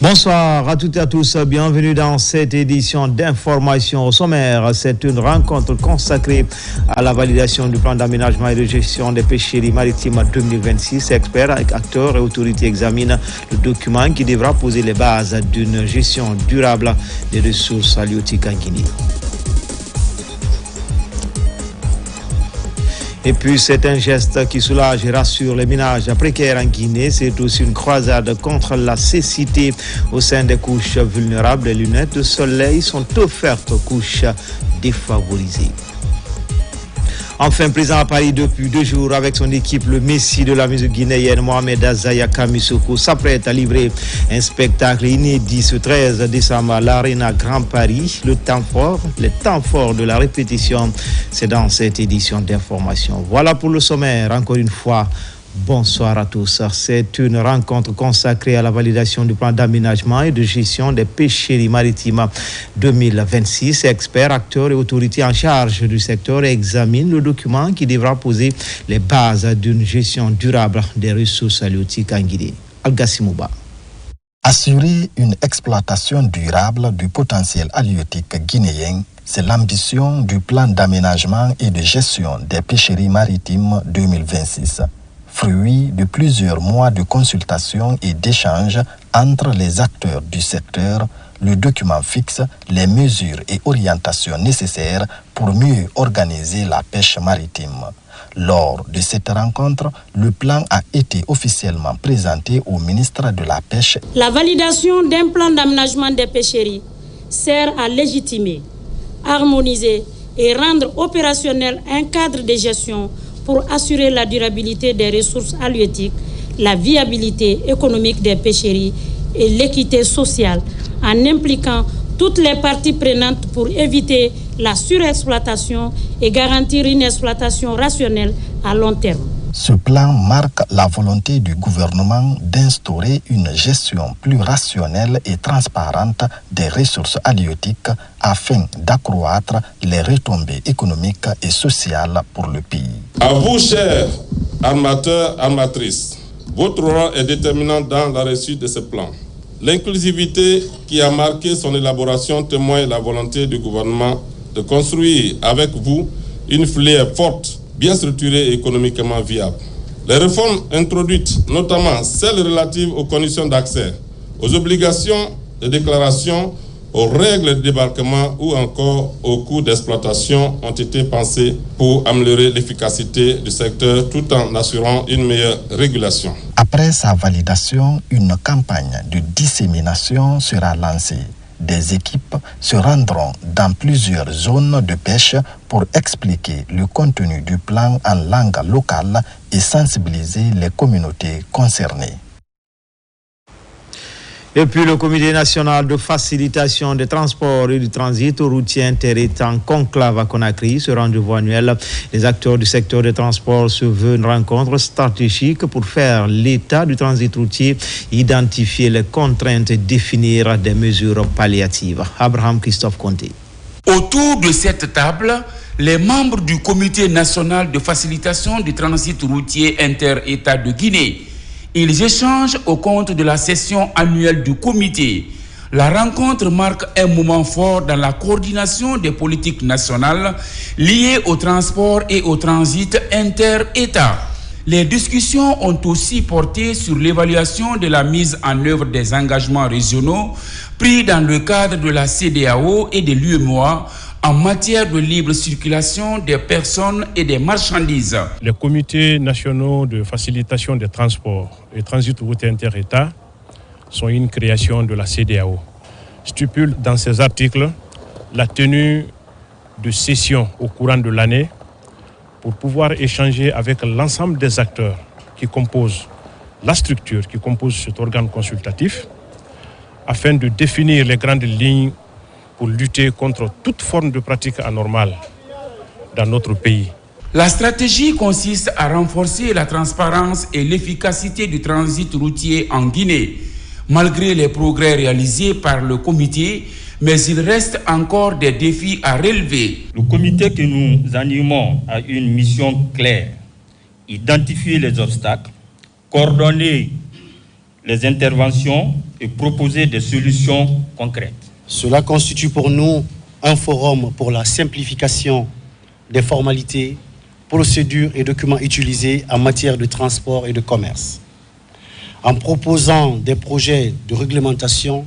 Bonsoir à toutes et à tous, bienvenue dans cette édition d'information au sommaire. C'est une rencontre consacrée à la validation du plan d'aménagement et de gestion des pêcheries maritimes 2026. Experts, acteurs et autorités examinent le document qui devra poser les bases d'une gestion durable des ressources halieutiques en Guinée. Et puis c'est un geste qui soulage et rassure les ménages précaires en Guinée. C'est aussi une croisade contre la cécité au sein des couches vulnérables. Les lunettes de soleil sont offertes aux couches défavorisées. Enfin, présent à Paris depuis 2 jours avec son équipe, le Messie de la musique guinéenne, Mohamed Azayaka Missoko, s'apprête à livrer un spectacle inédit ce 13 décembre à l'Arena Grand Paris. Les temps forts de la répétition, c'est dans cette édition d'information. Voilà pour le sommaire, encore une fois. Bonsoir à tous. C'est une rencontre consacrée à la validation du plan d'aménagement et de gestion des pêcheries maritimes 2026. Experts, acteurs et autorités en charge du secteur examinent le document qui devra poser les bases d'une gestion durable des ressources halieutiques en Guinée. Al-Gassimouba. Assurer une exploitation durable du potentiel halieutique guinéen, c'est l'ambition du plan d'aménagement et de gestion des pêcheries maritimes 2026. Fruit de plusieurs mois de consultation et d'échanges entre les acteurs du secteur, le document fixe les mesures et orientations nécessaires pour mieux organiser la pêche maritime. Lors de cette rencontre, le plan a été officiellement présenté au ministre de la Pêche. La validation d'un plan d'aménagement des pêcheries sert à légitimer, harmoniser et rendre opérationnel un cadre de gestion pour assurer la durabilité des ressources halieutiques, la viabilité économique des pêcheries et l'équité sociale, en impliquant toutes les parties prenantes pour éviter la surexploitation et garantir une exploitation rationnelle à long terme. Ce plan marque la volonté du gouvernement d'instaurer une gestion plus rationnelle et transparente des ressources halieutiques afin d'accroître les retombées économiques et sociales pour le pays. À vous, chers armateurs, armatrices, votre rôle est déterminant dans la réussite de ce plan. L'inclusivité qui a marqué son élaboration témoigne la volonté du gouvernement de construire avec vous une filière forte, bien structurée et économiquement viable. Les réformes introduites, notamment celles relatives aux conditions d'accès, aux obligations de déclaration, aux règles de débarquement ou encore aux coûts d'exploitation ont été pensées pour améliorer l'efficacité du secteur tout en assurant une meilleure régulation. Après sa validation, une campagne de dissémination sera lancée. Des équipes se rendront dans plusieurs zones de pêche pour expliquer le contenu du plan en langue locale et sensibiliser les communautés concernées. Et puis le Comité national de facilitation des transports et du transit routier inter-État en conclave à Conakry. Ce rendez-vous annuel, les acteurs du secteur des transports se veulent une rencontre stratégique pour faire l'état du transit routier, identifier les contraintes et définir des mesures palliatives. Abraham Christophe Conté. Autour de cette table, les membres du Comité national de facilitation du transit routier inter-État de Guinée. Ils échangent au compte de la session annuelle du comité. La rencontre marque un moment fort dans la coordination des politiques nationales liées au transport et au transit inter-État. Les discussions ont aussi porté sur l'évaluation de la mise en œuvre des engagements régionaux pris dans le cadre de la CEDEAO et de l'UEMOA en matière de libre circulation des personnes et des marchandises. Les comités nationaux de facilitation des transports et transit routier inter-État sont une création de la CEDEAO. Stipule dans ces articles la tenue de sessions au courant de l'année pour pouvoir échanger avec l'ensemble des acteurs qui composent la structure, qui compose cet organe consultatif, afin de définir les grandes lignes pour lutter contre toute forme de pratique anormale dans notre pays. La stratégie consiste à renforcer la transparence et l'efficacité du transit routier en Guinée. Malgré les progrès réalisés par le comité, mais il reste encore des défis à relever. Le comité que nous animons a une mission claire: identifier les obstacles, coordonner les interventions et proposer des solutions concrètes. Cela constitue pour nous un forum pour la simplification des formalités, procédures et documents utilisés en matière de transport et de commerce, en proposant des projets de réglementation,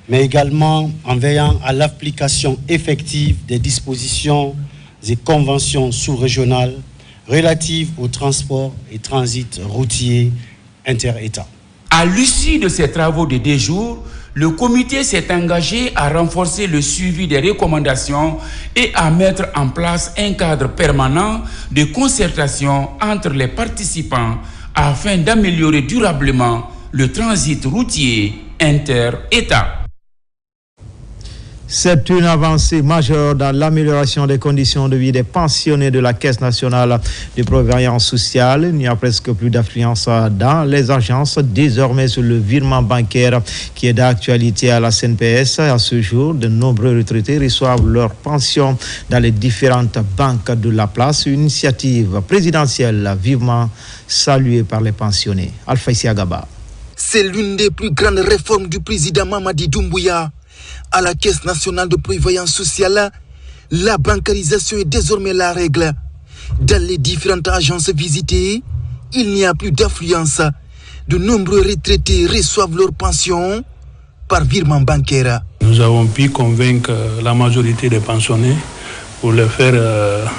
mais également en veillant à l'application effective des dispositions et conventions sous-régionales relatives au transport et transit routier inter-États. À l'issue de ces travaux de 2 jours, le comité s'est engagé à renforcer le suivi des recommandations et à mettre en place un cadre permanent de concertation entre les participants afin d'améliorer durablement le transit routier inter-État. C'est une avancée majeure dans l'amélioration des conditions de vie des pensionnés de la Caisse nationale de prévoyance sociale. Il n'y a presque plus d'affluence dans les agences. Désormais, sur le virement bancaire qui est d'actualité à la CNPS, à ce jour, de nombreux retraités reçoivent leur pension dans les différentes banques de la place. Une initiative présidentielle vivement saluée par les pensionnés. Alpha Isiagaba. C'est l'une des plus grandes réformes du président Mamadi Doumbouya. À la Caisse nationale de prévoyance sociale, la bancarisation est désormais la règle. Dans les différentes agences visitées, il n'y a plus d'affluence. De nombreux retraités reçoivent leur pension par virement bancaire. Nous avons pu convaincre la majorité des pensionnés pour les faire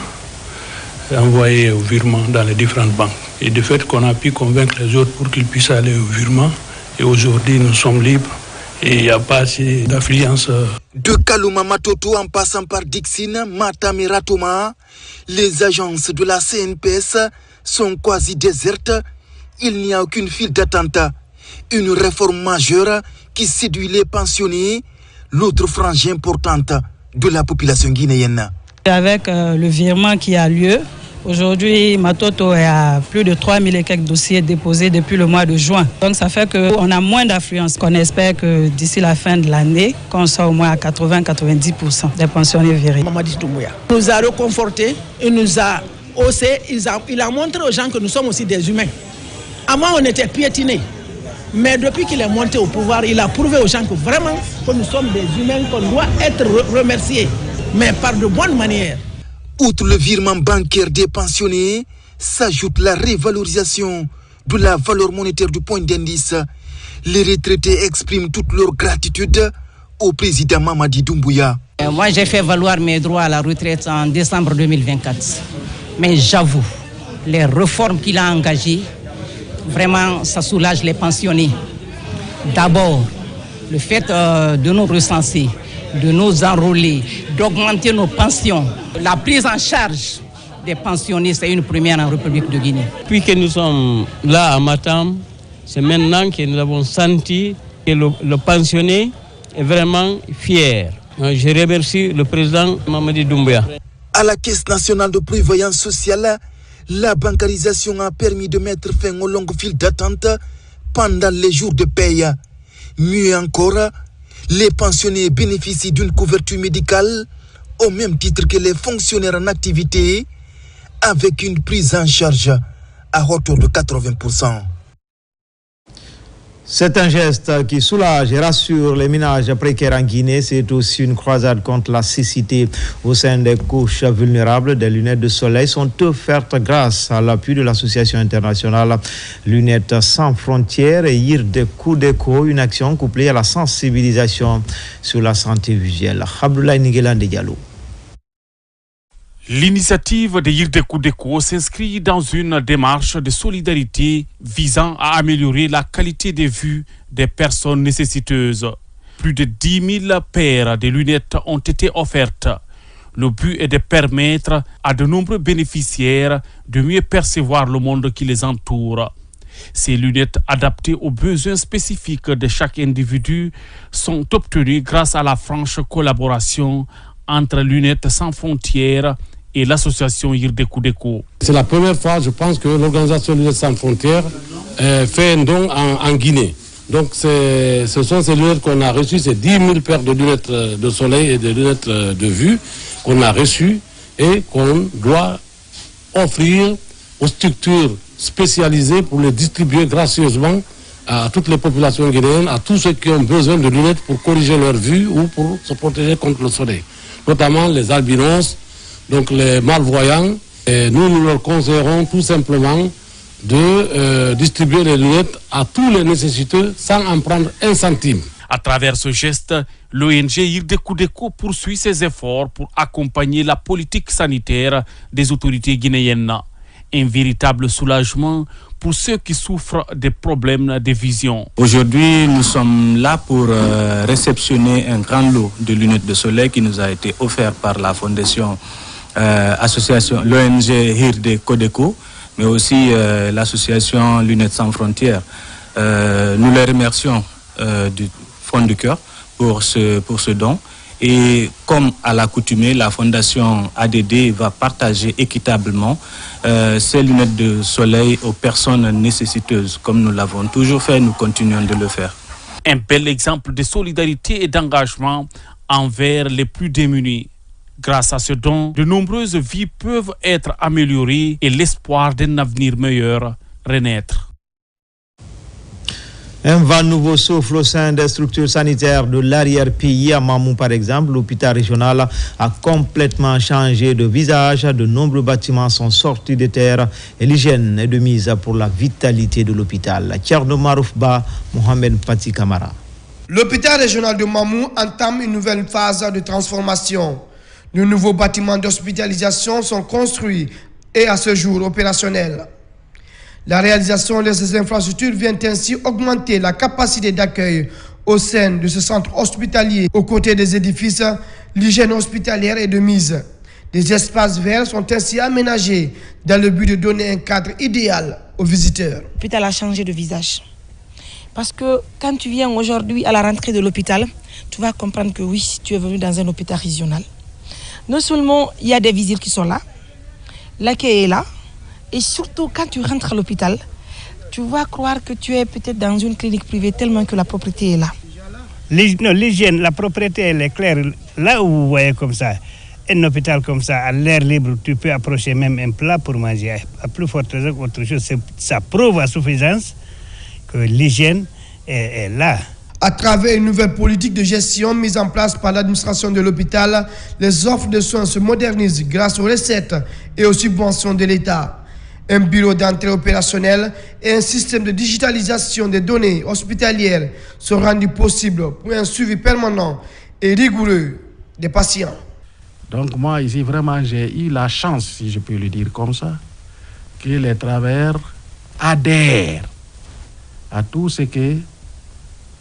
envoyer au virement dans les différentes banques. Et de fait qu'on a pu convaincre les autres pour qu'ils puissent aller au virement. Et aujourd'hui, nous sommes libres. Et il n'y a pas assez d'affluence. De Kalouma Matoto en passant par Dixine, Matam et Ratoma, les agences de la CNPS sont quasi désertes. Il n'y a aucune file d'attente. Une réforme majeure qui séduit les pensionnés, l'autre frange importante de la population guinéenne. Avec le virement qui a lieu, aujourd'hui, Matoto est à plus de 3000 et quelques dossiers déposés depuis le mois de juin. Donc ça fait qu'on a moins d'affluence. On espère que d'ici la fin de l'année, qu'on soit au moins à 80-90% des pensionnés virés. Mamadi Doumbouya nous a reconfortés, il nous a haussé, il a montré aux gens que nous sommes aussi des humains. Avant, on était piétinés. Mais depuis qu'il est monté au pouvoir, il a prouvé aux gens que vraiment, que nous sommes des humains, qu'on doit être remerciés, mais par de bonnes manières. Outre le virement bancaire des pensionnés, s'ajoute la révalorisation de la valeur monétaire du point d'indice. Les retraités expriment toute leur gratitude au président Mamadi Doumbouya. Moi, j'ai fait valoir mes droits à la retraite en décembre 2024. Mais j'avoue, les réformes qu'il a engagées, vraiment, ça soulage les pensionnés. D'abord, le fait de nous recenser, de nous enrôler, d'augmenter nos pensions. La prise en charge des pensionnés, c'est une première en République de Guinée. Depuis que nous sommes là à Matam, c'est maintenant que nous avons senti que le pensionné est vraiment fier. Je remercie le président Mamadi Doumbouya. À la Caisse nationale de prévoyance sociale, la bancarisation a permis de mettre fin aux longues files d'attente pendant les jours de paye. Mieux encore, les pensionnés bénéficient d'une couverture médicale au même titre que les fonctionnaires en activité, avec une prise en charge à hauteur de 80%. C'est un geste qui soulage et rassure les ménages précaires en Guinée. C'est aussi une croisade contre la cécité au sein des couches vulnérables. Des lunettes de soleil sont offertes grâce à l'appui de l'association internationale Lunettes sans frontières et Yirde Kudeko, une action couplée à la sensibilisation sur la santé visuelle. Abdoulaye Niguelande Diallo. L'initiative de Yirde Kudeko s'inscrit dans une démarche de solidarité visant à améliorer la qualité de vue des personnes nécessiteuses. Plus de 10 000 paires de lunettes ont été offertes. Le but est de permettre à de nombreux bénéficiaires de mieux percevoir le monde qui les entoure. Ces lunettes adaptées aux besoins spécifiques de chaque individu sont obtenues grâce à la franche collaboration entre Lunettes sans frontières et l'association Yirde Kudeko. C'est la première fois, je pense, que l'organisation Lunettes sans frontières fait un don en Guinée. Donc ce sont ces lunettes qu'on a reçues, c'est 10 000 paires de lunettes de soleil et de lunettes de vue qu'on a reçues et qu'on doit offrir aux structures spécialisées pour les distribuer gracieusement à toutes les populations guinéennes, à tous ceux qui ont besoin de lunettes pour corriger leur vue ou pour se protéger contre le soleil, notamment les albinos, donc les malvoyants. Et nous leur conseillerons tout simplement de distribuer les lunettes à tous les nécessiteux sans en prendre un centime. À travers ce geste, l'ONG Hirdeco poursuit ses efforts pour accompagner la politique sanitaire des autorités guinéennes. Un véritable soulagement pour ceux qui souffrent des problèmes de vision. Aujourd'hui, nous sommes là pour réceptionner un grand lot de lunettes de soleil qui nous a été offert par la fondation association l'ONG Hirdeco, mais aussi l'association Lunettes sans frontières. Nous les remercions du fond du cœur pour ce don. Et comme à l'accoutumée, la fondation ADD va partager équitablement ces lunettes de soleil aux personnes nécessiteuses. Comme nous l'avons toujours fait, nous continuons de le faire. Un bel exemple de solidarité et d'engagement envers les plus démunis. Grâce à ce don, de nombreuses vies peuvent être améliorées et l'espoir d'un avenir meilleur renaître. Un vent nouveau souffle au sein des structures sanitaires de l'arrière-pays. À Mamou, par exemple, l'hôpital régional a complètement changé de visage. De nombreux bâtiments sont sortis de terre et l'hygiène est de mise pour la vitalité de l'hôpital. Thierno Maroufba, Mohamed Pati Kamara. L'hôpital régional de Mamou entame une nouvelle phase de transformation. De nouveaux bâtiments d'hospitalisation sont construits et à ce jour opérationnels. La réalisation de ces infrastructures vient ainsi augmenter la capacité d'accueil au sein de ce centre hospitalier. Aux côtés des édifices, l'hygiène hospitalière est de mise. Des espaces verts sont ainsi aménagés dans le but de donner un cadre idéal aux visiteurs. L'hôpital a changé de visage. Parce que quand tu viens aujourd'hui à la rentrée de l'hôpital, tu vas comprendre que oui, tu es venu dans un hôpital régional. Non seulement il y a des visites qui sont là, l'accueil est là, et surtout quand tu rentres à l'hôpital, tu vas croire que tu es peut-être dans une clinique privée tellement que la propriété est là. L'hygiène, la propriété, elle est claire. Là où vous voyez comme ça, un hôpital comme ça, à l'air libre, tu peux approcher même un plat pour manger. À plus forte raison qu'autre chose, ça prouve à suffisance que l'hygiène est là. À travers une nouvelle politique de gestion mise en place par l'administration de l'hôpital, les offres de soins se modernisent grâce aux recettes et aux subventions de l'État. Un bureau d'entrée opérationnel et un système de digitalisation des données hospitalières sont rendus possibles pour un suivi permanent et rigoureux des patients. Donc moi ici vraiment j'ai eu la chance, si je peux le dire comme ça, que les travailleurs adhèrent à tout ce que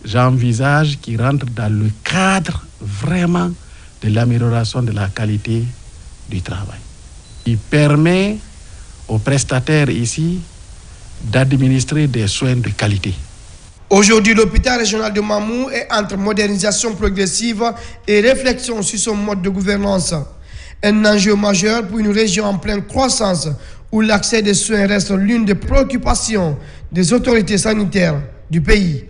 j'envisage qui rentre dans le cadre vraiment de l'amélioration de la qualité du travail. Il permet aux prestataires ici d'administrer des soins de qualité. Aujourd'hui, l'hôpital régional de Mamou est entre modernisation progressive et réflexion sur son mode de gouvernance. Un enjeu majeur pour une région en pleine croissance où l'accès des soins reste l'une des préoccupations des autorités sanitaires du pays.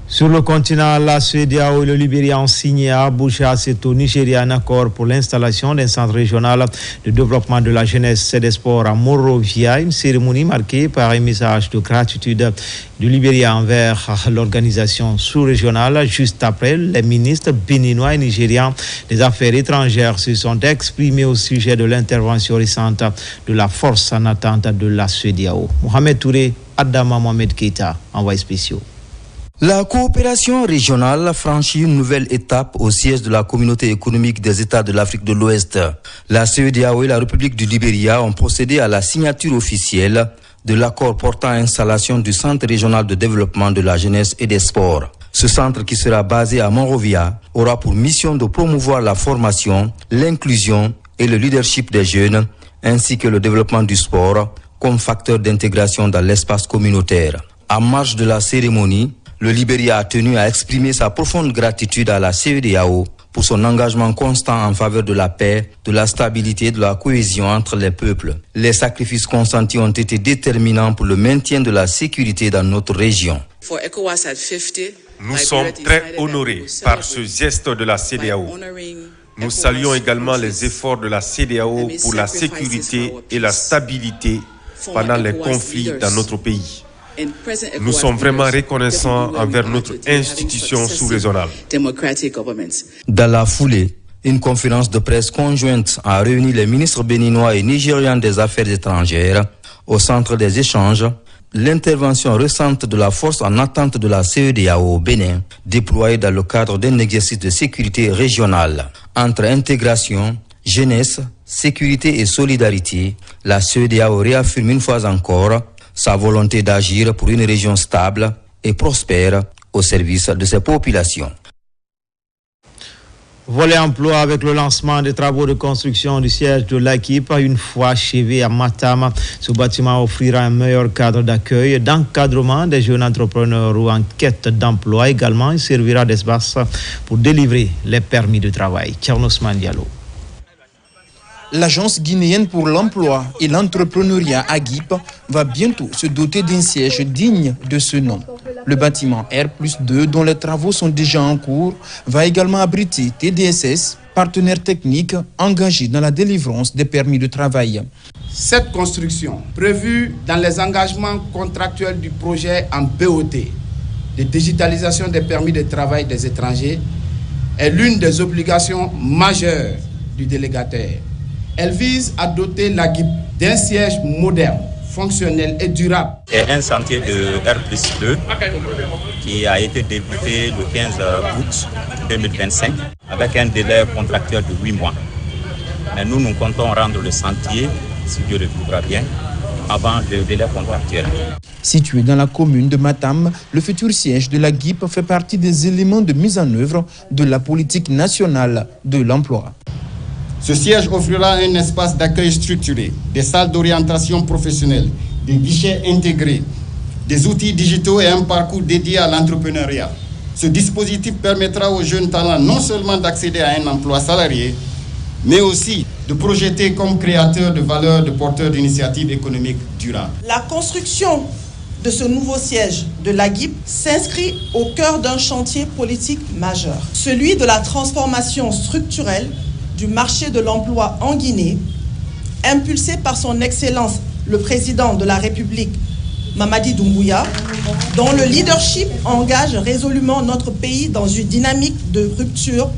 Sur le continent, la CEDEAO et le Libéria ont signé à Abuja, c'est au Nigeria, un accord pour l'installation d'un centre régional de développement de la jeunesse et des sports à Monrovia, une cérémonie marquée par un message de gratitude du Libéria envers l'organisation sous-régionale. Juste après, les ministres béninois et nigérians des Affaires étrangères se sont exprimés au sujet de l'intervention récente de la force en attente de la CEDEAO. Mohamed Touré, Adama Mohamed Keita, envoyé spéciaux. La coopération régionale franchit une nouvelle étape au siège de la communauté économique des États de l'Afrique de l'Ouest. La CEDEAO et la République du Libéria ont procédé à la signature officielle de l'accord portant installation du Centre régional de développement de la jeunesse et des sports. Ce centre, qui sera basé à Monrovia, aura pour mission de promouvoir la formation, l'inclusion et le leadership des jeunes, ainsi que le développement du sport comme facteur d'intégration dans l'espace communautaire. En marge de la cérémonie, le Libéria a tenu à exprimer sa profonde gratitude à la CEDEAO pour son engagement constant en faveur de la paix, de la stabilité et de la cohésion entre les peuples. Les sacrifices consentis ont été déterminants pour le maintien de la sécurité dans notre région. Nous sommes très honorés par ce geste de la CEDEAO. Nous saluons également les efforts de la CEDEAO pour la sécurité et la stabilité pendant les conflits dans notre pays. Nous sommes vraiment reconnaissants envers notre institution sous-régionale. Dans la foulée, une conférence de presse conjointe a réuni les ministres béninois et nigérians des Affaires étrangères. Au centre des échanges, l'intervention récente de la force en attente de la CEDEAO au Bénin, déployée dans le cadre d'un exercice de sécurité régionale. Entre intégration, jeunesse, sécurité et solidarité, la CEDEAO réaffirme une fois encore sa volonté d'agir pour une région stable et prospère au service de ses populations. Volet emploi avec le lancement des travaux de construction du siège de l'AGIP une fois achevé à Matam. Ce bâtiment offrira un meilleur cadre d'accueil, d'encadrement des jeunes entrepreneurs ou en quête d'emploi. Également, il servira d'espace pour délivrer les permis de travail. Tchernosman Diallo. L'Agence guinéenne pour l'emploi et l'entrepreneuriat AGIP va bientôt se doter d'un siège digne de ce nom. Le bâtiment R+2, dont les travaux sont déjà en cours, va également abriter TDSS, partenaires techniques engagés dans la délivrance des permis de travail. Cette construction, prévue dans les engagements contractuels du projet en BOT de digitalisation des permis de travail des étrangers, est l'une des obligations majeures du délégataire. Elle vise à doter l'AGIP d'un siège moderne, fonctionnel et durable. C'est un chantier de R+2 qui a été débuté le 15 août 2025 avec un délai contractuel de 8 mois. Mais nous comptons rendre le chantier, si Dieu le voudra bien, avant le délai contractuel. Situé dans la commune de Matam, le futur siège de l'AGIP fait partie des éléments de mise en œuvre de la politique nationale de l'emploi. Ce siège offrira un espace d'accueil structuré, des salles d'orientation professionnelle, des guichets intégrés, des outils digitaux et un parcours dédié à l'entrepreneuriat. Ce dispositif permettra aux jeunes talents non seulement d'accéder à un emploi salarié, mais aussi de projeter comme créateurs de valeur, de porteurs d'initiatives économiques durables. La construction de ce nouveau siège de l'AGIP s'inscrit au cœur d'un chantier politique majeur, celui de la transformation structurelle du marché de l'emploi en Guinée, impulsé par son Excellence le Président de la République, Mamadi Doumbouya, dont le leadership engage résolument notre pays dans une dynamique de rupture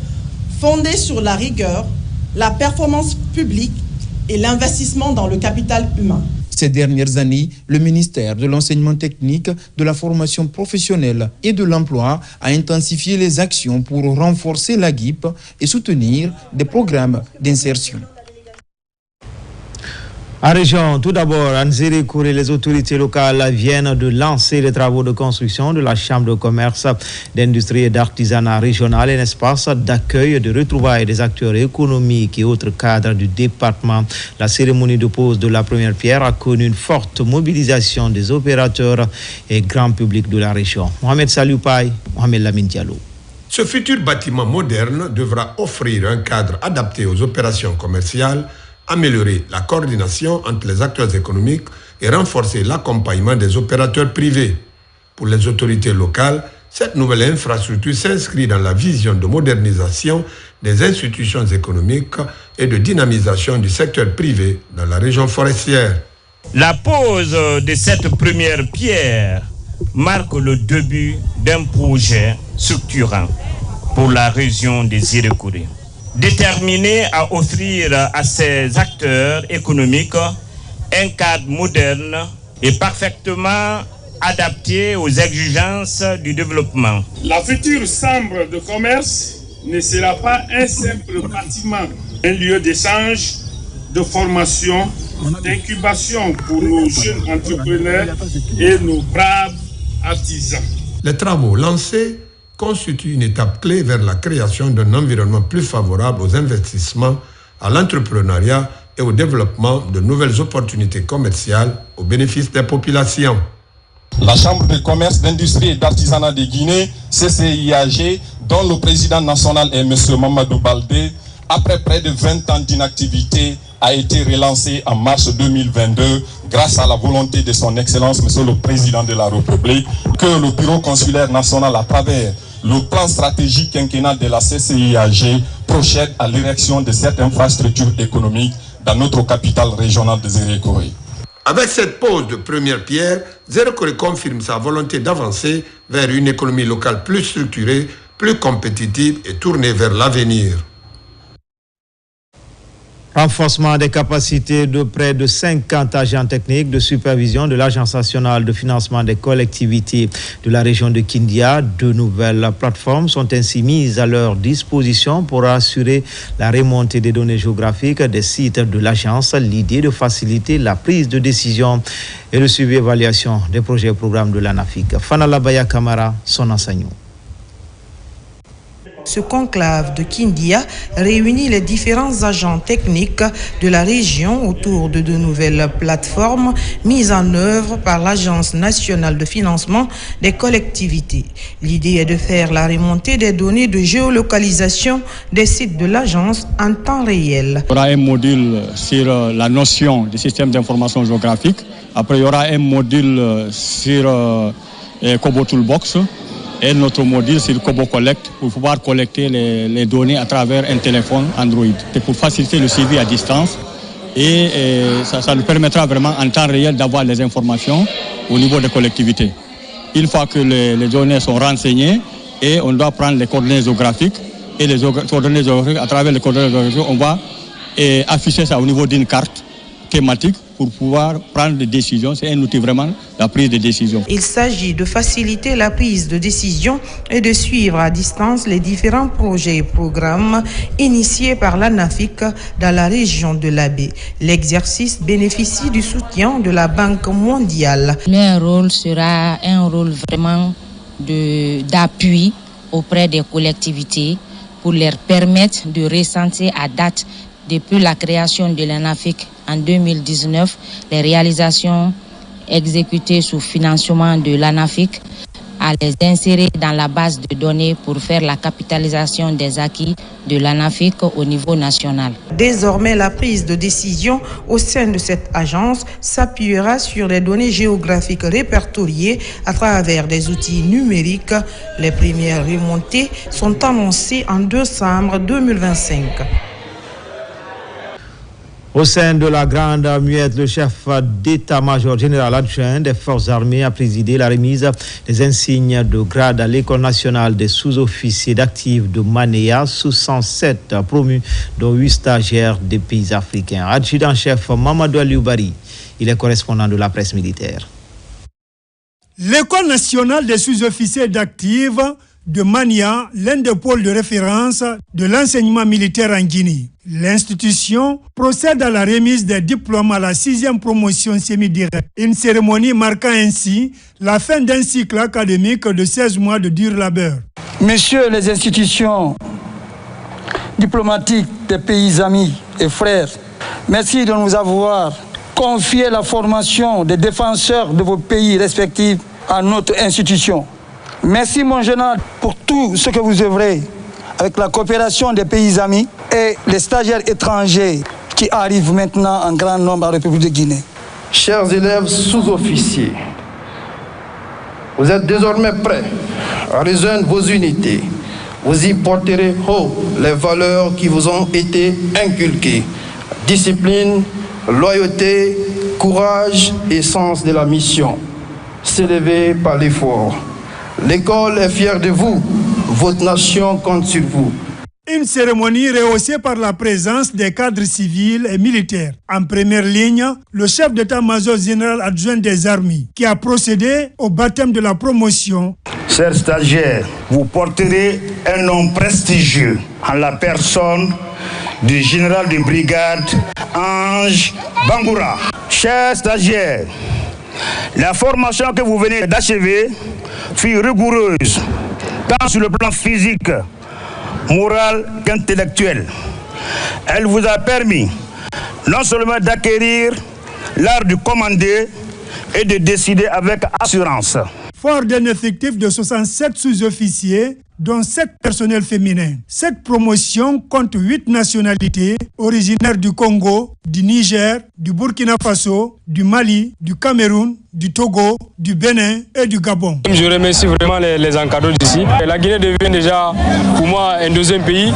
fondée sur la rigueur, la performance publique et l'investissement dans le capital humain. Ces dernières années, le ministère de l'enseignement technique, de la formation professionnelle et de l'emploi a intensifié les actions pour renforcer l'AGIP et soutenir des programmes d'insertion. En région, tout d'abord, à Nzérékouré, les autorités locales viennent de lancer les travaux de construction de la Chambre de commerce, d'industrie et d'artisanat régional, un espace d'accueil, de retrouvailles des acteurs économiques et autres cadres du département. La cérémonie de pose de la première pierre a connu une forte mobilisation des opérateurs et grand public de la région. Mohamed Saloupaï, Mohamed Lamine Diallo. Ce futur bâtiment moderne devra offrir un cadre adapté aux opérations commerciales, améliorer la coordination entre les acteurs économiques et renforcer l'accompagnement des opérateurs privés. Pour les autorités locales, cette nouvelle infrastructure s'inscrit dans la vision de modernisation des institutions économiques et de dynamisation du secteur privé dans la région forestière. La pose de cette première pierre marque le début d'un projet structurant pour la région des Nzérékouré, déterminé à offrir à ces acteurs économiques un cadre moderne et parfaitement adapté aux exigences du développement. La future chambre de commerce ne sera pas un simple bâtiment, un lieu d'échange, de formation, d'incubation pour nos jeunes entrepreneurs et nos braves artisans. Les travaux lancés constitue une étape clé vers la création d'un environnement plus favorable aux investissements, à l'entrepreneuriat et au développement de nouvelles opportunités commerciales au bénéfice des populations. La Chambre de commerce, d'industrie et d'artisanat de Guinée, CCIAG, dont le président national est M. Mamadou Baldé, après près de 20 ans d'inactivité, a été relancée en mars 2022 grâce à la volonté de son Excellence, M. le Président de la République, que le Bureau consulaire national, à travers le plan stratégique quinquennal de la CCIAG, procède à l'érection de cette infrastructure économique dans notre capitale régionale de Nzérékouré. Avec cette pose de première pierre, Zéro Corée confirme sa volonté d'avancer vers une économie locale plus structurée, plus compétitive et tournée vers l'avenir. Renforcement des capacités de près de 50 agents techniques de supervision de l'Agence nationale de financement des collectivités de la région de Kindia. De nouvelles plateformes sont ainsi mises à leur disposition pour assurer la remontée des données géographiques des sites de l'agence. L'idée de faciliter la prise de décision et le suivi et évaluation des projets et programmes de l'ANAFIC. Fanala Baya Kamara, son enseignant. Ce conclave de Kindia réunit les différents agents techniques de la région autour de nouvelles plateformes mises en œuvre par l'Agence nationale de financement des collectivités. L'idée est de faire la remontée des données de géolocalisation des sites de l'agence en temps réel. Il y aura un module sur la notion du système d'information géographique. Après, il y aura un module sur Kobo Toolbox. Et notre module, c'est le Kobo Collect, pour pouvoir collecter les données à travers un téléphone Android. C'est pour faciliter le suivi à distance et ça nous permettra vraiment en temps réel d'avoir les informations au niveau des collectivités. Une fois que les données sont renseignées, et on doit prendre les coordonnées géographiques, et les coordonnées géographiques, à travers les coordonnées géographiques, on va afficher ça au niveau d'une carte thématique pour pouvoir prendre des décisions. C'est un outil vraiment, la prise de décision. Il s'agit de faciliter la prise de décision et de suivre à distance les différents projets et programmes initiés par l'ANAFIC dans la région de l'Abbé. L'exercice bénéficie du soutien de la Banque mondiale. Leur rôle sera un rôle vraiment d'appui auprès des collectivités pour leur permettre de recenser à date, depuis la création de l'ANAFIC en 2019, les réalisations exécutées sous financement de l'ANAFIC, à les insérer dans la base de données pour faire la capitalisation des acquis de l'ANAFIC au niveau national. Désormais, la prise de décision au sein de cette agence s'appuiera sur les données géographiques répertoriées à travers des outils numériques. Les premières remontées sont annoncées en décembre 2025. Au sein de la Grande Muette, le chef d'état-major général adjoint des forces armées a présidé la remise des insignes de grade à l'École nationale des sous-officiers d'actifs de Manéa, sous 107 promus, dont 8 stagiaires des pays africains. Adjudant-chef Mamadou Alioubari, il est correspondant de la presse militaire. L'École nationale des sous-officiers d'actifs de Mania, l'un des pôles de référence de l'enseignement militaire en Guinée. L'institution procède à la remise des diplômes à la 6e promotion semi-directe. Une cérémonie marquant ainsi la fin d'un cycle académique de 16 mois de dur labeur. Messieurs les institutions diplomatiques des pays amis et frères, merci de nous avoir confié la formation des défenseurs de vos pays respectifs à notre institution. Merci mon général pour tout ce que vous œuvrez avec la coopération des pays amis et les stagiaires étrangers qui arrivent maintenant en grand nombre à la République de Guinée. Chers élèves sous-officiers, vous êtes désormais prêts à rejoindre vos unités. Vous y porterez haut les valeurs qui vous ont été inculquées. Discipline, loyauté, courage et sens de la mission. S'élever par l'effort. L'école est fière de vous. Votre nation compte sur vous. Une cérémonie rehaussée par la présence des cadres civils et militaires. En première ligne, le chef d'état-major général adjoint des armées, qui a procédé au baptême de la promotion. Chers stagiaires, vous porterez un nom prestigieux en la personne du général de brigade Ange Bangoura. Chers stagiaires, la formation que vous venez d'achever fut rigoureuse, tant sur le plan physique, moral qu'intellectuel. Elle vous a permis non seulement d'acquérir l'art de commander et de décider avec assurance. Fort d'un effectif de 67 sous-officiers, dont 7 personnels féminins. Cette promotion compte 8 nationalités originaires du Congo, du Niger, du Burkina Faso, du Mali, du Cameroun, du Togo, du Bénin et du Gabon. Je remercie vraiment les encadreurs d'ici. La Guinée devient déjà pour moi un deuxième pays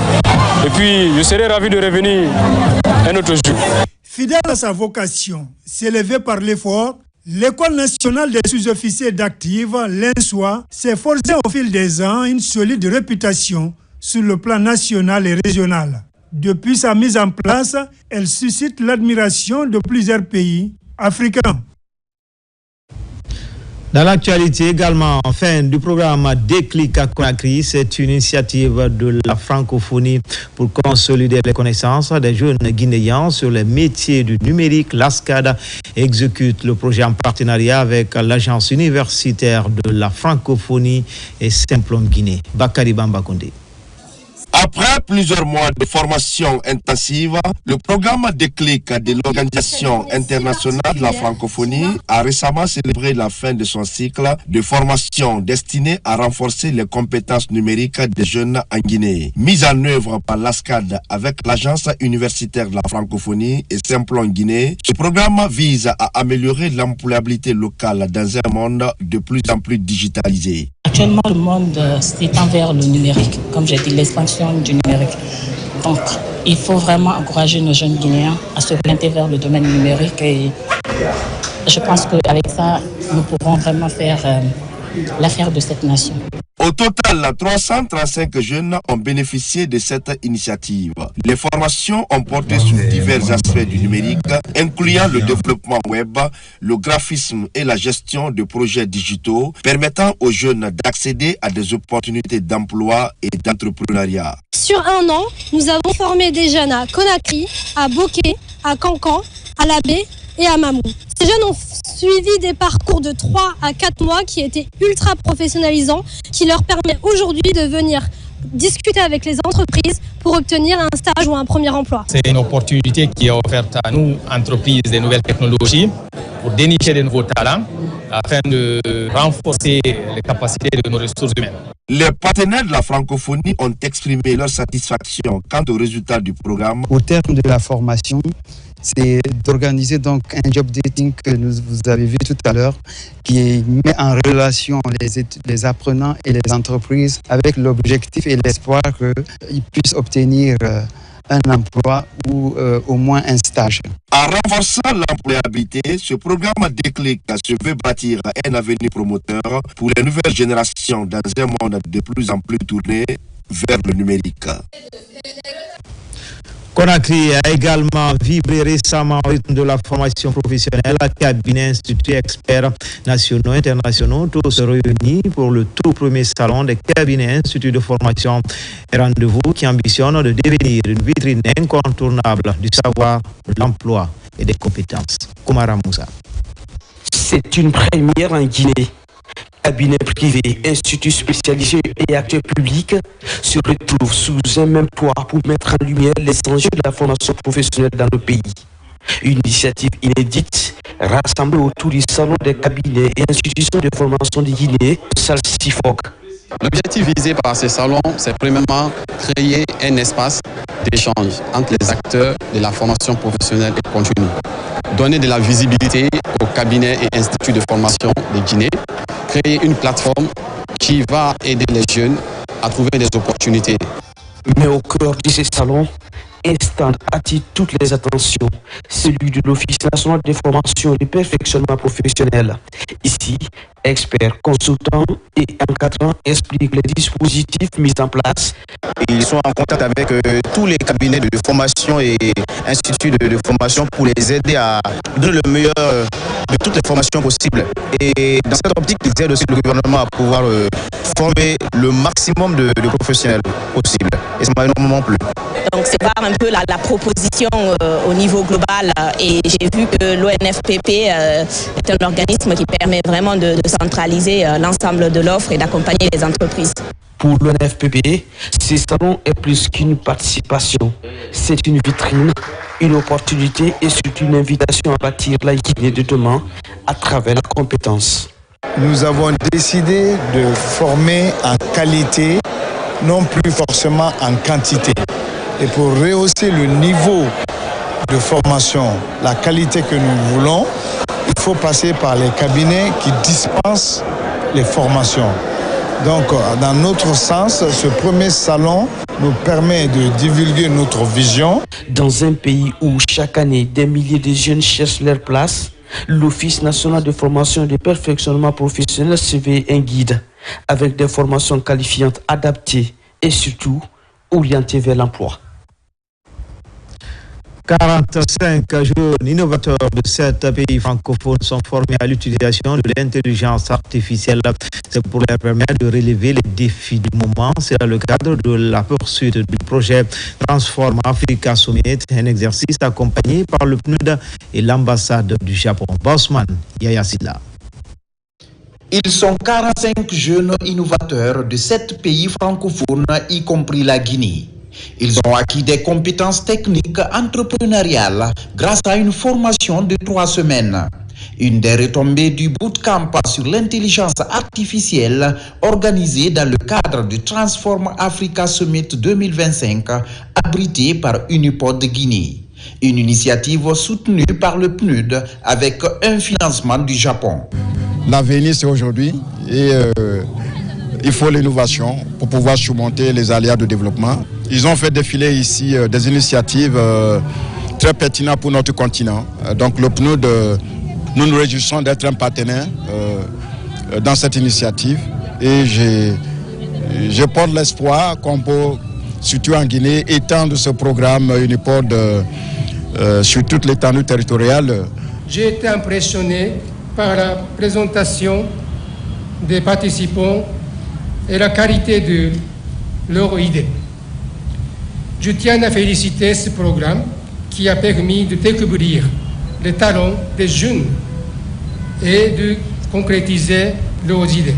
et puis je serai ravi de revenir un autre jour. Fidèle à sa vocation, s'élever par l'effort, l'École nationale des sous-officiers d'active, l'ENSOA, s'est forgée au fil des ans une solide réputation sur le plan national et régional. Depuis sa mise en place, elle suscite l'admiration de plusieurs pays africains. Dans l'actualité également, fin du programme Déclic à Conakry, c'est une initiative de la francophonie pour consolider les connaissances des jeunes Guinéens sur les métiers du numérique. L'ASCAD exécute le projet en partenariat avec l'agence universitaire de la francophonie et Simplon Guinée. Bakari Bambakonde. Après plusieurs mois de formation intensive, le programme Déclic de l'Organisation internationale de la francophonie a récemment célébré la fin de son cycle de formation destiné à renforcer les compétences numériques des jeunes en Guinée. Mise en œuvre par l'ASCAD avec l'Agence universitaire de la francophonie et Simplon Guinée, ce programme vise à améliorer l'employabilité locale dans un monde de plus en plus digitalisé. Actuellement, le monde s'étend vers le numérique, comme j'ai dit, l'expansion du numérique. Donc, il faut vraiment encourager nos jeunes Guinéens à se orienter vers le domaine numérique et je pense qu'avec ça, nous pourrons vraiment faire l'affaire de cette nation. Au total, 335 jeunes ont bénéficié de cette initiative. Les formations ont porté sur divers aspects du numérique, incluant le développement web, le graphisme et la gestion de projets digitaux, permettant aux jeunes d'accéder à des opportunités d'emploi et d'entrepreneuriat. Sur un an, nous avons formé des jeunes à Conakry, à Bokeh, à Cancan, à Labé et à Mamou. Ces jeunes ont suivi des parcours de 3 à 4 mois qui étaient ultra professionnalisants, qui leur permet aujourd'hui de venir discuter avec les entreprises pour obtenir un stage ou un premier emploi. C'est une opportunité qui est offerte à nous, entreprises des nouvelles technologies, pour dénicher de nouveaux talents afin de renforcer les capacités de nos ressources humaines. Les partenaires de la francophonie ont exprimé leur satisfaction quant aux résultats du programme. Au terme de la formation, c'est d'organiser donc un job dating que vous avez vu tout à l'heure, qui met en relation les apprenants et les entreprises avec l'objectif et l'espoir qu'ils puissent obtenir un emploi ou au moins un stage. En renforçant l'employabilité, ce programme Déclic se veut bâtir un avenir promoteur pour les nouvelles générations dans un monde de plus en plus tourné vers le numérique. Conakry a également vibré récemment au rythme de la formation professionnelle. Cabinet, instituts, experts nationaux et internationaux, tous réunis pour le tout premier salon des cabinets instituts de formation et rendez-vous qui ambitionne de devenir une vitrine incontournable du savoir, de l'emploi et des compétences. Koumara Moussa. C'est une première en Guinée. Cabinets privés, instituts spécialisés et acteurs publics se retrouvent sous un même toit pour mettre en lumière les enjeux de la formation professionnelle dans le pays. Une initiative inédite rassemblée autour du salon des cabinets et institutions de formation de Guinée, Salsifog. L'objectif visé par ces salons, c'est premièrement créer un espace d'échange entre les acteurs de la formation professionnelle et continue, donner de la visibilité aux cabinets et instituts de formation de Guinée, créer une plateforme qui va aider les jeunes à trouver des opportunités. Mais au cœur de ces salons, un stand attire toutes les attentions, celui de l'Office national de formation et de perfectionnement professionnel. Ici, experts, consultants et encadrants expliquent les dispositifs mis en place. Ils sont en contact avec tous les cabinets de formation et instituts de formation pour les aider à donner le meilleur de toutes les formations possibles. Et dans cette optique, ils aident aussi le gouvernement à pouvoir former le maximum de professionnels possible. Et ça m'a énormément plu. Donc c'est voir un peu la proposition au niveau global et j'ai vu que l'ONFPP est un organisme qui permet vraiment de centraliser l'ensemble de l'offre et d'accompagner les entreprises. Pour l'ONFPP, ce salon est plus qu'une participation. C'est une vitrine, une opportunité et surtout une invitation à bâtir la Guinée de demain à travers la compétence. Nous avons décidé de former en qualité, non plus forcément en quantité. Et pour rehausser le niveau de formation, la qualité que nous voulons, il faut passer par les cabinets qui dispensent les formations. Donc, dans notre sens, ce premier salon nous permet de divulguer notre vision. Dans un pays où chaque année des milliers de jeunes cherchent leur place, l'Office national de formation et de perfectionnement professionnel se veut un guide avec des formations qualifiantes adaptées et surtout orientées vers l'emploi. 45 jeunes innovateurs de 7 pays francophones sont formés à l'utilisation de l'intelligence artificielle. C'est pour leur permettre de relever les défis du moment. C'est dans le cadre de la poursuite du projet Transform Africa Summit, un exercice accompagné par le PNUD et l'ambassade du Japon. Bosman Yaya Silla. Ils sont 45 jeunes innovateurs de 7 pays francophones, y compris la Guinée. Ils ont acquis des compétences techniques entrepreneuriales grâce à une formation de 3 semaines. Une des retombées du bootcamp sur l'intelligence artificielle organisé dans le cadre du Transform Africa Summit 2025, abrité par Unipod Guinée. Une initiative soutenue par le PNUD avec un financement du Japon. L'avenir, c'est aujourd'hui et il faut l'innovation pour pouvoir surmonter les aléas de développement. Ils ont fait défiler ici des initiatives très pertinentes pour notre continent. Donc le PNUD, nous nous réjouissons d'être un partenaire dans cette initiative et je porte l'espoir qu'on peut, surtout en Guinée, étendre ce programme Unipod sur toute l'étendue territoriale. J'ai été impressionné par la présentation des participants et la qualité de leurs idées. Je tiens à féliciter ce programme qui a permis de découvrir les talents des jeunes et de concrétiser leurs idées.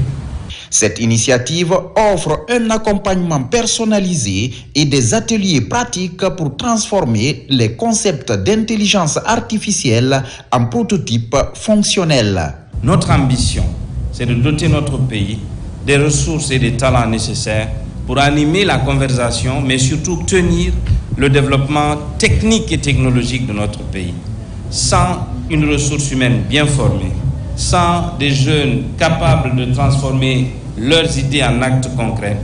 Cette initiative offre un accompagnement personnalisé et des ateliers pratiques pour transformer les concepts d'intelligence artificielle en prototypes fonctionnels. Notre ambition, c'est de doter notre pays des ressources et des talents nécessaires pour animer la conversation, mais surtout tenir le développement technique et technologique de notre pays. Sans une ressource humaine bien formée, sans des jeunes capables de transformer leurs idées en actes concrets,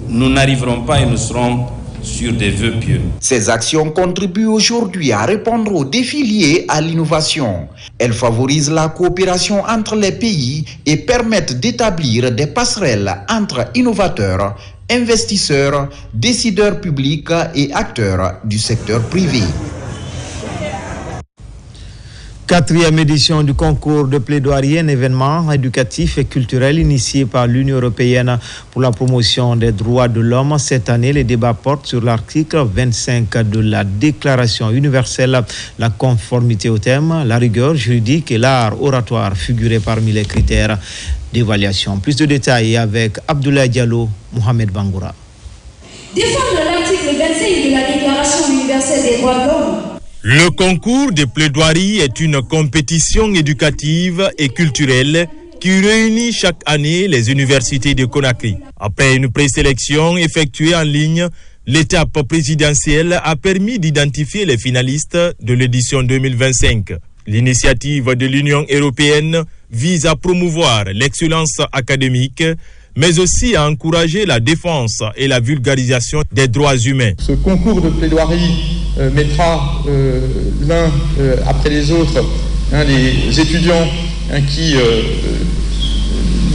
nous n'arriverons pas et nous serons sur des vœux pieux. Ces actions contribuent aujourd'hui à répondre aux défis liés à l'innovation. Elles favorisent la coopération entre les pays et permettent d'établir des passerelles entre innovateurs, investisseurs, décideurs publics et acteurs du secteur privé. 4e édition du concours de plaidoirie, un événement éducatif et culturel initié par l'Union européenne pour la promotion des droits de l'homme. Cette année, les débats portent sur l'article 25 de la Déclaration universelle, la conformité au thème, la rigueur juridique et l'art oratoire figuraient parmi les critères d'évaluation. Plus de détails avec Abdoulaye Diallo, Mohamed Bangoura. Défendre l'article 25 de la Déclaration universelle des droits de l'homme. Le concours de plaidoirie est une compétition éducative et culturelle qui réunit chaque année les universités de Conakry. Après une présélection effectuée en ligne, l'étape présidentielle a permis d'identifier les finalistes de l'édition 2025. L'initiative de l'Union européenne vise à promouvoir l'excellence académique, mais aussi à encourager la défense et la vulgarisation des droits humains. Ce concours de plaidoirie mettra l'un après les autres les étudiants qui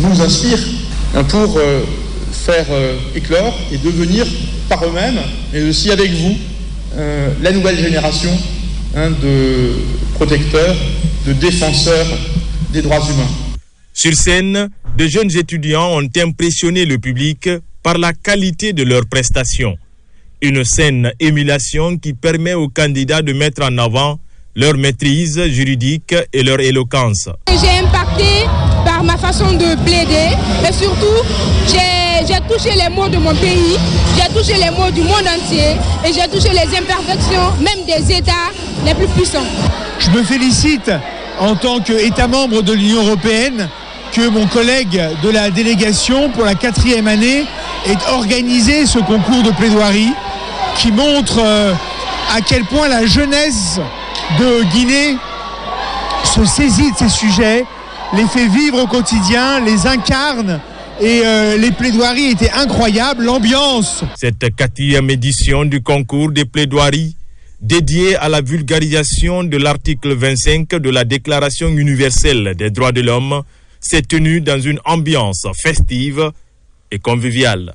nous inspirent pour faire éclore et devenir par eux-mêmes, mais aussi avec vous, la nouvelle génération de protecteurs, de défenseurs des droits humains. Sur scène, de jeunes étudiants ont impressionné le public par la qualité de leurs prestations. Une saine émulation qui permet aux candidats de mettre en avant leur maîtrise juridique et leur éloquence. J'ai impacté par ma façon de plaider, mais surtout, j'ai touché les mots de mon pays, j'ai touché les mots du monde entier et j'ai touché les imperfections, même des États les plus puissants. Je me félicite en tant qu'État membre de l'Union européenne que mon collègue de la délégation pour la 4e année ait organisé ce concours de plaidoirie qui montre à quel point la jeunesse de Guinée se saisit de ces sujets, les fait vivre au quotidien, les incarne et les plaidoiries étaient incroyables, l'ambiance. Cette 4e édition du concours des plaidoiries dédiée à la vulgarisation de l'article 25 de la Déclaration universelle des droits de l'homme s'est tenue dans une ambiance festive et conviviale.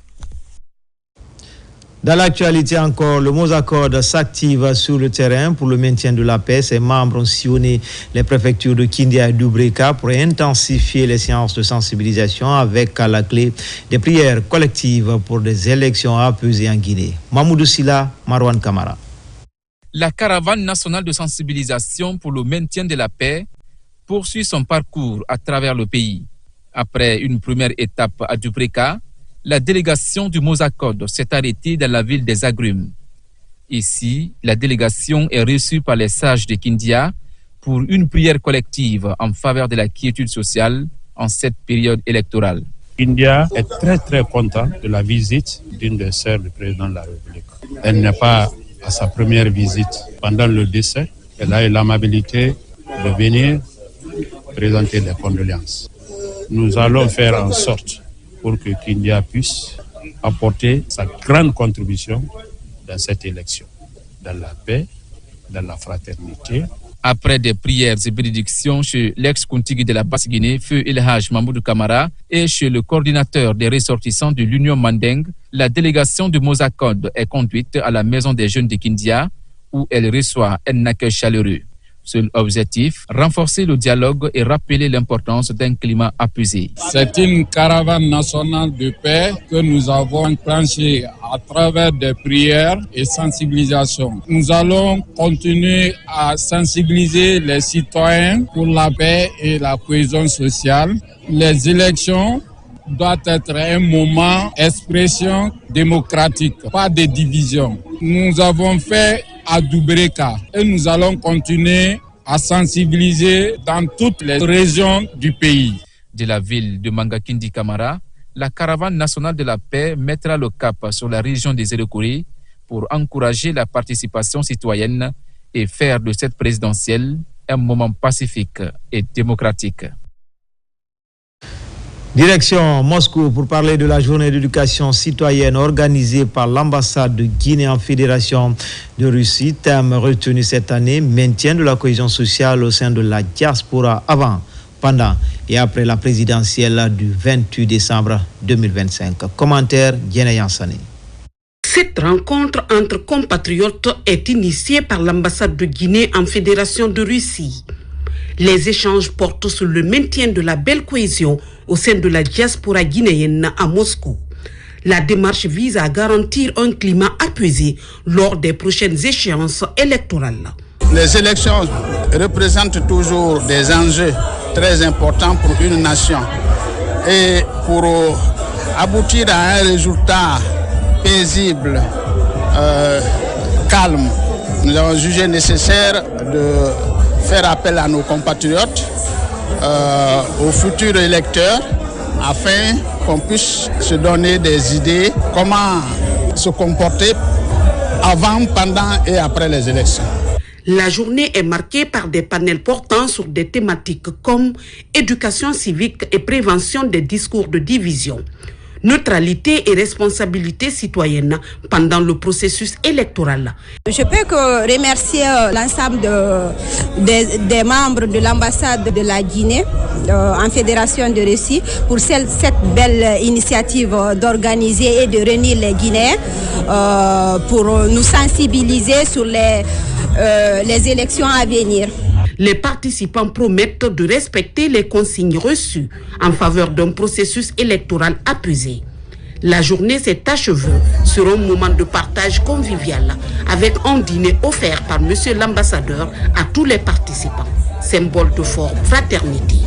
Dans l'actualité encore, le Mosacode s'active sur le terrain pour le maintien de la paix. Ses membres ont sillonné les préfectures de Kindia et d'Ubreka pour intensifier les séances de sensibilisation avec à la clé des prières collectives pour des élections apaisées en Guinée. Mamoudou Silla, Marwan Kamara. La caravane nationale de sensibilisation pour le maintien de la paix poursuit son parcours à travers le pays. Après une première étape à Dubreka, la délégation du Mosacode s'est arrêtée dans la ville des Agrumes. Ici, la délégation est reçue par les sages de Kindia pour une prière collective en faveur de la quiétude sociale en cette période électorale. India est très content de la visite d'une des sœurs du président de la République. Elle n'est pas à sa première visite pendant le décès. Elle a eu l'amabilité de venir présenter des condoléances. Nous allons faire en sorte pour que Kindia puisse apporter sa grande contribution dans cette élection, dans la paix, dans la fraternité. Après des prières et bénédictions chez l'ex-contigui de la Basse-Guinée, Feu El Hadj Mamoudou Kamara, et chez le coordinateur des ressortissants de l'Union Mandeng, la délégation du Mosacode est conduite à la maison des jeunes de Kindia, où elle reçoit un accueil chaleureux. Seul objectif, renforcer le dialogue et rappeler l'importance d'un climat apaisé. C'est une caravane nationale de paix que nous avons enclenchée à travers des prières et sensibilisations. Nous allons continuer à sensibiliser les citoyens pour la paix et la cohésion sociale. Les élections doivent être un moment d'expression démocratique, pas de division. Nous avons fait à Dubreka et nous allons continuer à sensibiliser dans toutes les régions du pays. De la ville de Mangakindi Kamara, la caravane nationale de la paix mettra le cap sur la région des Élécourés pour encourager la participation citoyenne et faire de cette présidentielle un moment pacifique et démocratique. Direction Moscou pour parler de la journée d'éducation citoyenne organisée par l'ambassade de Guinée en Fédération de Russie. Thème retenu cette année, maintien de la cohésion sociale au sein de la diaspora avant, pendant et après la présidentielle du 28 décembre 2025. Commentaire Diana Yansane. Cette rencontre entre compatriotes est initiée par l'ambassade de Guinée en Fédération de Russie. Les échanges portent sur le maintien de la belle cohésion au sein de la diaspora guinéenne à Moscou. La démarche vise à garantir un climat apaisé lors des prochaines échéances électorales. Les élections représentent toujours des enjeux très importants pour une nation. Et pour aboutir à un résultat paisible, calme, nous avons jugé nécessaire de faire appel à nos compatriotes, aux futurs électeurs, afin qu'on puisse se donner des idées comment se comporter avant, pendant et après les élections. La journée est marquée par des panels portant sur des thématiques comme éducation civique et prévention des discours de division, neutralité et responsabilité citoyenne pendant le processus électoral. Je peux que remercier l'ensemble des membres de l'ambassade de la Guinée en Fédération de Russie pour cette belle initiative d'organiser et de réunir les Guinéens pour nous sensibiliser sur les élections à venir. Les participants promettent de respecter les consignes reçues en faveur d'un processus électoral apaisé. La journée s'est achevée sur un moment de partage convivial avec un dîner offert par monsieur l'ambassadeur à tous les participants, symbole de forte fraternité.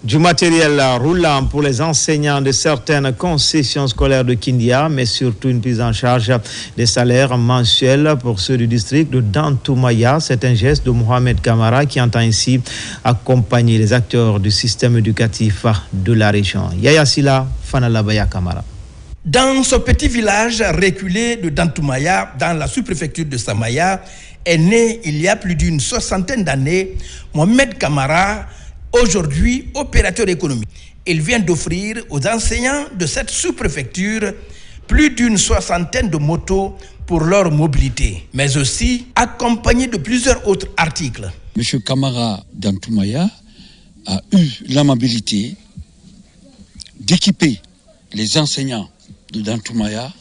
Du matériel roulant pour les enseignants de certaines concessions scolaires de Kindia, mais surtout une prise en charge des salaires mensuels pour ceux du district de Dantoumaya. C'est un geste de Mohamed Kamara qui entend ainsi accompagner les acteurs du système éducatif de la région. Yaya Sila, Fanalabaya Kamara. Dans ce petit village reculé de Dantoumaya, dans la sous-préfecture de Samaya, est né il y a plus d'une 60aine d'années Mohamed Kamara, aujourd'hui opérateur économique. Il vient d'offrir aux enseignants de cette sous-préfecture plus d'une 60aine de motos pour leur mobilité, mais aussi accompagné de plusieurs autres articles. M. Camara Dantoumaya a eu l'amabilité d'équiper les enseignants de Dantoumaya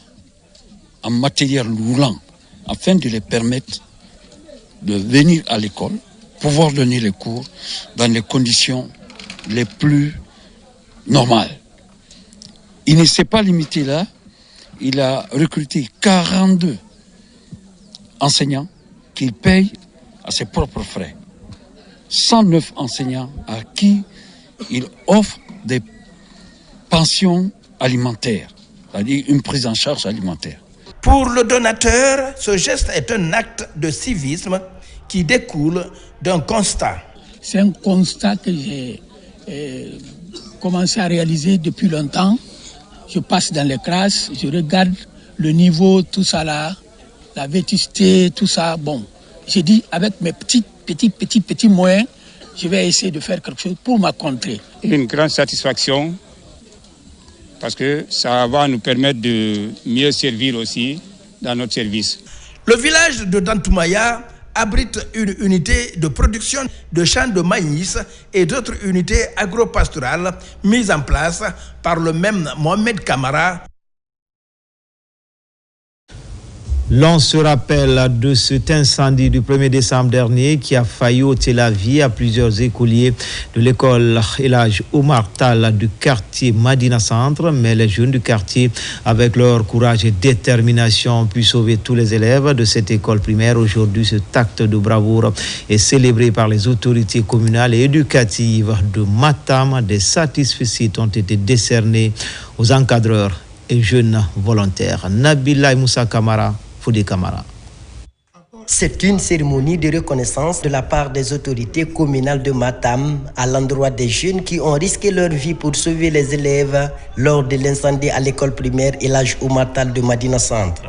en matériel roulant afin de les permettre de venir à l'école, pouvoir donner les cours dans les conditions les plus normales. Il ne s'est pas limité là, il a recruté 42 enseignants qu'il paye à ses propres frais. 109 enseignants à qui il offre des pensions alimentaires, c'est-à-dire une prise en charge alimentaire. Pour le donateur, ce geste est un acte de civisme qui découle d'un constat. C'est un constat que j'ai commencé à réaliser depuis longtemps. Je passe dans les classes, je regarde le niveau, tout ça là, la vétusté, tout ça. Bon, j'ai dit avec mes petits moyens, je vais essayer de faire quelque chose pour ma contrée. Une grande satisfaction parce que ça va nous permettre de mieux servir aussi dans notre service. Le village de Dantoumaya abrite une unité de production de champs de maïs et d'autres unités agro-pastorales mises en place par le même Mohamed Camara. L'on se rappelle de cet incendie du 1er décembre dernier qui a failli ôter la vie à plusieurs écoliers de l'école El Hadj Omar Tall du quartier Madina Centre, mais les jeunes du quartier, avec leur courage et détermination, ont pu sauver tous les élèves de cette école primaire. Aujourd'hui, cet acte de bravoure est célébré par les autorités communales et éducatives de Matam. Des satisfecits ont été décernés aux encadreurs et jeunes volontaires. Nabila Moussa Kamara, Foudé Kamara. C'est une cérémonie de reconnaissance de la part des autorités communales de Matam à l'endroit des jeunes qui ont risqué leur vie pour sauver les élèves lors de l'incendie à l'école primaire El Hadj Omar Tall de Madina Centre.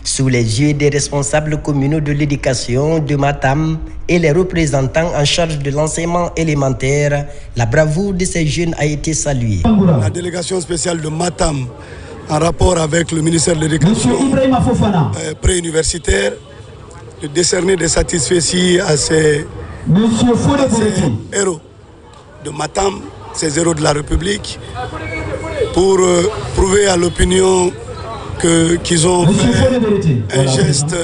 Sous les yeux des responsables communaux de l'éducation de Matam et les représentants en charge de l'enseignement élémentaire, la bravoure de ces jeunes a été saluée. La délégation spéciale de Matam, en rapport avec le ministère de l'Éducation préuniversitaire, de décerner des satisfecits à ces héros de Matam, ces héros de la République, pour prouver à l'opinion qu'ils ont fait un geste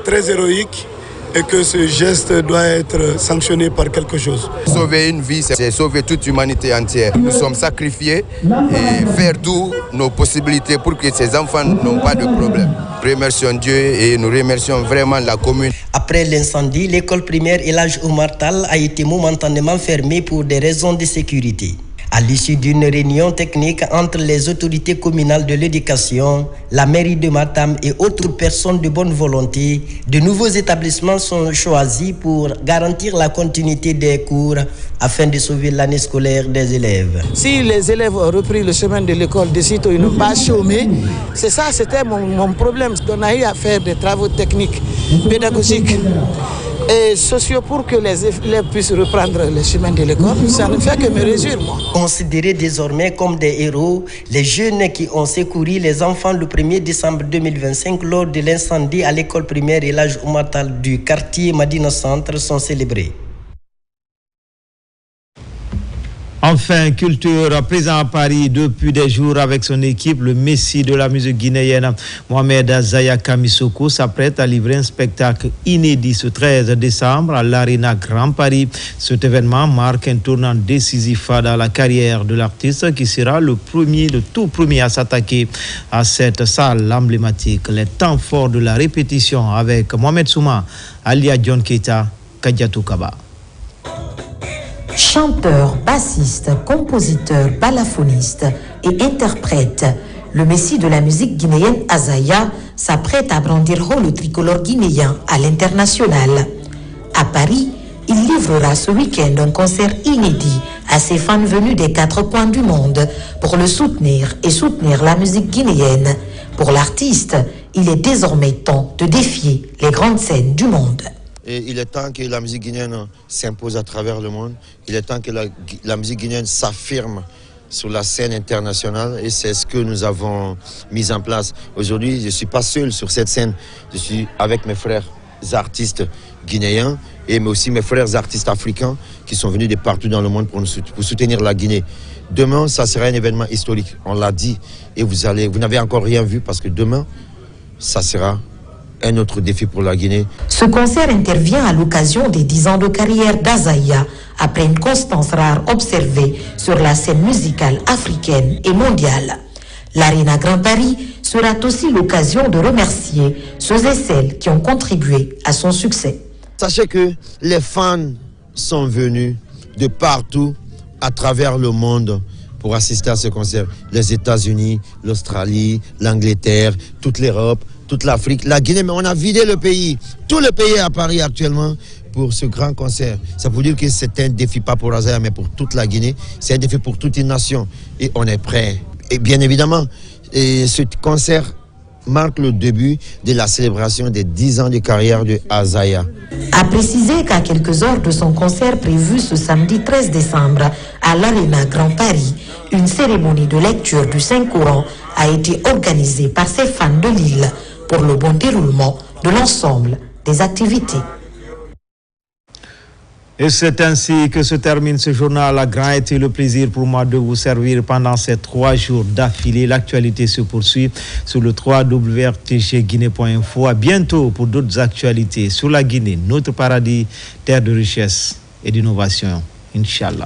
très héroïque et que ce geste doit être sanctionné par quelque chose. Sauver une vie, c'est sauver toute l'humanité entière. Nous sommes sacrifiés et faire tout nos possibilités pour que ces enfants n'ont pas de problème. Remercions Dieu et nous remercions vraiment la commune. Après l'incendie, l'école primaire El Hadj Omar Tall a été momentanément fermée pour des raisons de sécurité. À l'issue d'une réunion technique entre les autorités communales de l'éducation, la mairie de Matam et autres personnes de bonne volonté, de nouveaux établissements sont choisis pour garantir la continuité des cours afin de sauver l'année scolaire des élèves. Si les élèves ont repris le chemin de l'école de sitôt, ils n'ont pas chômé. C'est ça, c'était mon problème. On a eu à faire des travaux techniques, pédagogiques et sociaux pour que les élèves puissent reprendre le chemin de l'école. Ça ne fait que me réjouir, moi. Considérés désormais comme des héros, les jeunes qui ont secouru les enfants le 1er décembre 2025 lors de l'incendie à l'école primaire El Hadj Omar Tall du quartier Madina Centre sont célébrés. Enfin, culture, présent à Paris depuis des jours avec son équipe, le Messie de la musique guinéenne, Mohamed Zaya Kamisoko, s'apprête à livrer un spectacle inédit ce 13 décembre à l'Arena Grand Paris. Cet événement marque un tournant décisif dans la carrière de l'artiste qui sera le tout premier à s'attaquer à cette salle emblématique. Les temps forts de la répétition avec Mohamed Souma, Alia John Keita, Kadiatou Kaba. Chanteur, bassiste, compositeur, balafoniste et interprète, le Messie de la musique guinéenne Azaya s'apprête à brandir haut le tricolore guinéen à l'international. À Paris, il livrera ce week-end un concert inédit à ses fans venus des 4 coins du monde pour le soutenir et soutenir la musique guinéenne. Pour l'artiste, il est désormais temps de défier les grandes scènes du monde. Et il est temps que la musique guinéenne s'impose à travers le monde. Il est temps que la musique guinéenne s'affirme sur la scène internationale et c'est ce que nous avons mis en place. Aujourd'hui, je ne suis pas seul sur cette scène. Je suis avec mes frères artistes guinéens mais aussi mes frères artistes africains qui sont venus de partout dans le monde pour soutenir la Guinée. Demain, ça sera un événement historique. On l'a dit et vous n'avez encore rien vu parce que demain, ça sera un autre défi pour la Guinée. Ce concert intervient à l'occasion des 10 ans de carrière d'Azaya, après une constance rare observée sur la scène musicale africaine et mondiale. L'Arena Grand Paris sera aussi l'occasion de remercier ceux et celles qui ont contribué à son succès. Sachez que les fans sont venus de partout à travers le monde pour assister à ce concert. Les États-Unis, l'Australie, l'Angleterre, toute l'Europe, toute l'Afrique, la Guinée, mais on a vidé le pays. Tout le pays est à Paris actuellement pour ce grand concert. Ça veut dire que c'est un défi pas pour Azaya, mais pour toute la Guinée. C'est un défi pour toute une nation. Et on est prêt. Et bien évidemment, ce concert marque le début de la célébration des 10 ans de carrière de Azaya. A préciser qu'à quelques heures de son concert prévu ce samedi 13 décembre à l'Arena Grand Paris, une cérémonie de lecture du Saint-Coran a été organisée par ses fans de Lille pour le bon déroulement de l'ensemble des activités. Et c'est ainsi que se termine ce journal. A grand été le plaisir pour moi de vous servir pendant ces 3 jours d'affilée. L'actualité se poursuit sur le www.rtgguinée.info. À bientôt pour d'autres actualités sur la Guinée, notre paradis, terre de richesse et d'innovation. Inch'Allah.